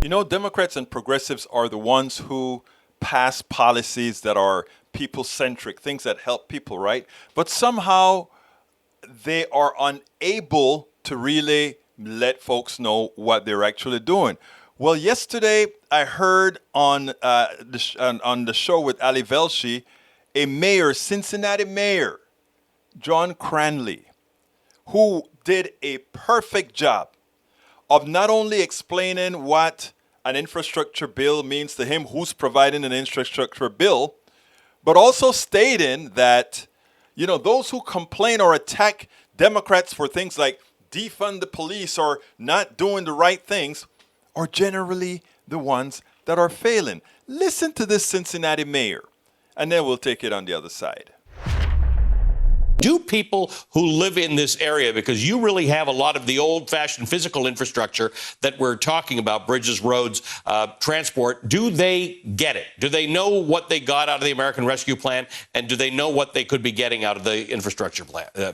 You know, Democrats and progressives are the ones who pass policies that are people centric, things that help people, right? But somehow they are unable to really let folks know what they're actually doing. Well, yesterday I heard on the show with Ali Velshi, a mayor, Cincinnati Mayor John Cranley, who did a perfect job of not only explaining what an infrastructure bill means to him, who's providing an infrastructure bill, but also stating that, you know, those who complain or attack Democrats for things like defund the police or not doing the right things are generally the ones that are failing. Listen to this Cincinnati mayor, and then we'll take it on the other side. Do people who live in this area, because you really have a lot of the old-fashioned physical infrastructure that we're talking about, bridges, roads, transport, do they get it? Do they know what they got out of the American Rescue Plan, and do they know what they could be getting out of the infrastructure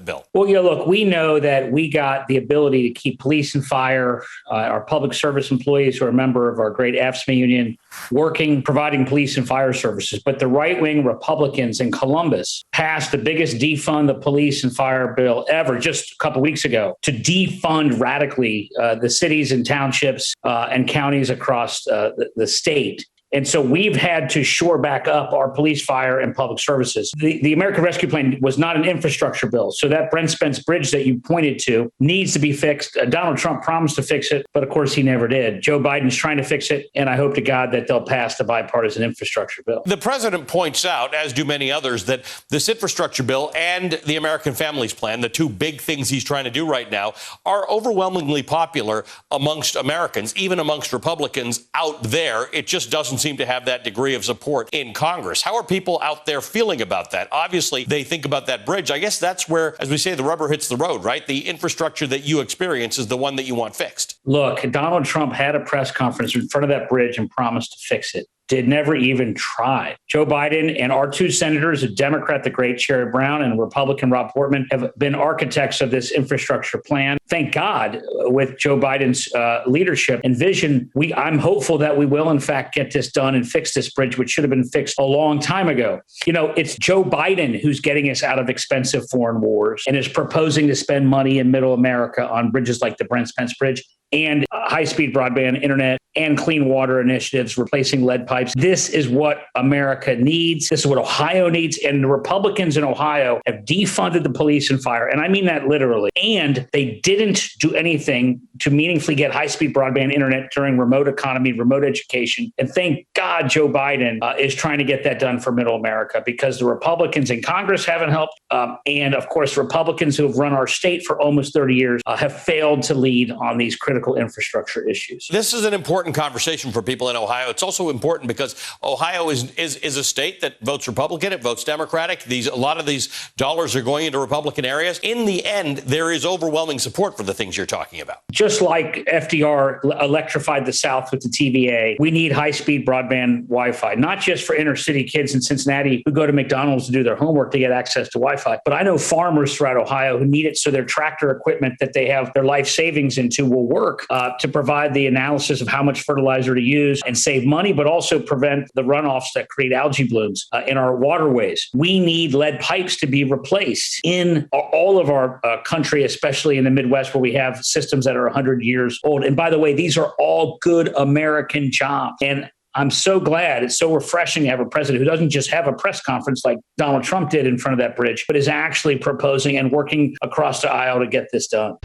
bill? Well, look, we know that we got the ability to keep police and fire, our public service employees who are a member of our great AFSCME union, working, providing police and fire services. But the right-wing Republicans in Columbus passed the biggest defund the police and fire bill ever just a couple weeks ago to defund radically the cities and townships and counties across the state. And so we've had to shore back up our police, fire, and public services. The American Rescue Plan was not an infrastructure bill. So that Brent Spence Bridge that you pointed to needs to be fixed. Donald Trump promised to fix it, but of course he never did. Joe Biden's trying to fix it, and I hope to God that they'll pass the bipartisan infrastructure bill. The president points out, as do many others, that this infrastructure bill and the American Families Plan, the two big things he's trying to do right now, are overwhelmingly popular amongst Americans, even amongst Republicans out there. It just doesn't seem to have that degree of support in Congress. How are people out there feeling about that? Obviously, they think about that bridge. I guess that's where, as we say, the rubber hits the road, right? The infrastructure that you experience is the one that you want fixed. Look, Donald Trump had a press conference in front of that bridge and promised to fix it. Did never even try. Joe Biden and our two senators, a Democrat, the great Sherrod Brown, and Republican Rob Portman, have been architects of this infrastructure plan. Thank God, with Joe Biden's leadership and vision, I'm hopeful that we will, in fact, get this done and fix this bridge, which should have been fixed a long time ago. You know, it's Joe Biden who's getting us out of expensive foreign wars and is proposing to spend money in middle America on bridges like the Brent Spence Bridge and high-speed broadband internet and clean water initiatives, replacing lead pipes. This is what America needs. This is what Ohio needs. And the Republicans in Ohio have defunded the police and fire. And I mean that literally. And they didn't do anything to meaningfully get high-speed broadband internet during remote economy, remote education. And thank God Joe Biden is trying to get that done for middle America, because the Republicans in Congress haven't helped. And of course, Republicans who have run our state for almost 30 years have failed to lead on these critical infrastructure issues. This is an important conversation for people in Ohio. It's also important because Ohio is a state that votes Republican, it votes Democratic. A lot of these dollars are going into Republican areas. In the end, there is overwhelming support for the things you're talking about. Just like FDR electrified the South with the TVA, we need high-speed broadband Wi-Fi, not just for inner city kids in Cincinnati who go to McDonald's to do their homework to get access to Wi-Fi. But I know farmers throughout Ohio who need it so their tractor equipment that they have their life savings into will work to provide the analysis of how much fertilizer to use and save money, but also prevent the runoffs that create algae blooms in our waterways. We need lead pipes to be replaced in all of our country, especially in the Midwest, where we have systems that are 100 years old. And by the way, these are all good American jobs. And I'm so glad, it's so refreshing to have a president who doesn't just have a press conference like Donald Trump did in front of that bridge, but is actually proposing and working across the aisle to get this done.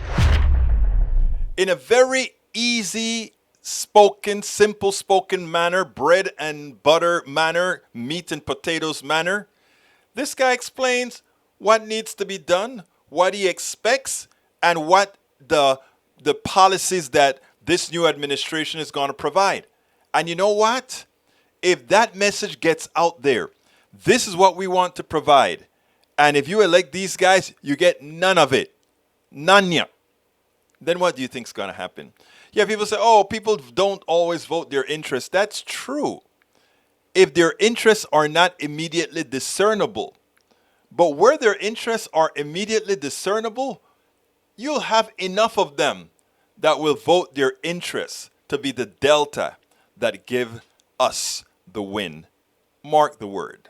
In a very easy spoken, simple spoken manner, bread and butter manner, meat and potatoes manner, this guy explains what needs to be done, what he expects, and what the policies that this new administration is going to provide. And you know what? If that message gets out there, this is what we want to provide. And if you elect these guys, you get none of it. None. Then what do you think is going to happen? Yeah, people say, oh, people don't always vote their interests. That's true. If their interests are not immediately discernible. But where their interests are immediately discernible, you'll have enough of them that will vote their interests to be the delta that give us the win. Mark the word.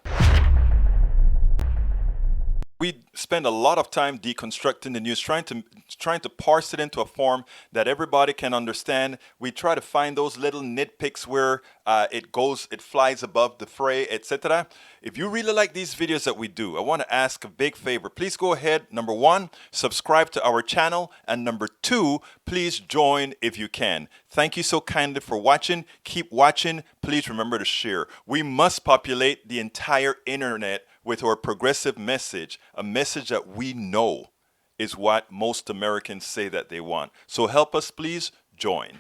We spend a lot of time deconstructing the news, trying to parse it into a form that everybody can understand. We try to find those little nitpicks where it flies above the fray, etc. If you really like these videos that we do, I want to ask a big favor. Please go ahead. Number one, subscribe to our channel, and number two, please join if you can. Thank you so kindly for watching. Keep watching. Please remember to share. We must populate the entire internet with our progressive message, a message that we know is what most Americans say that they want. So help us, please join.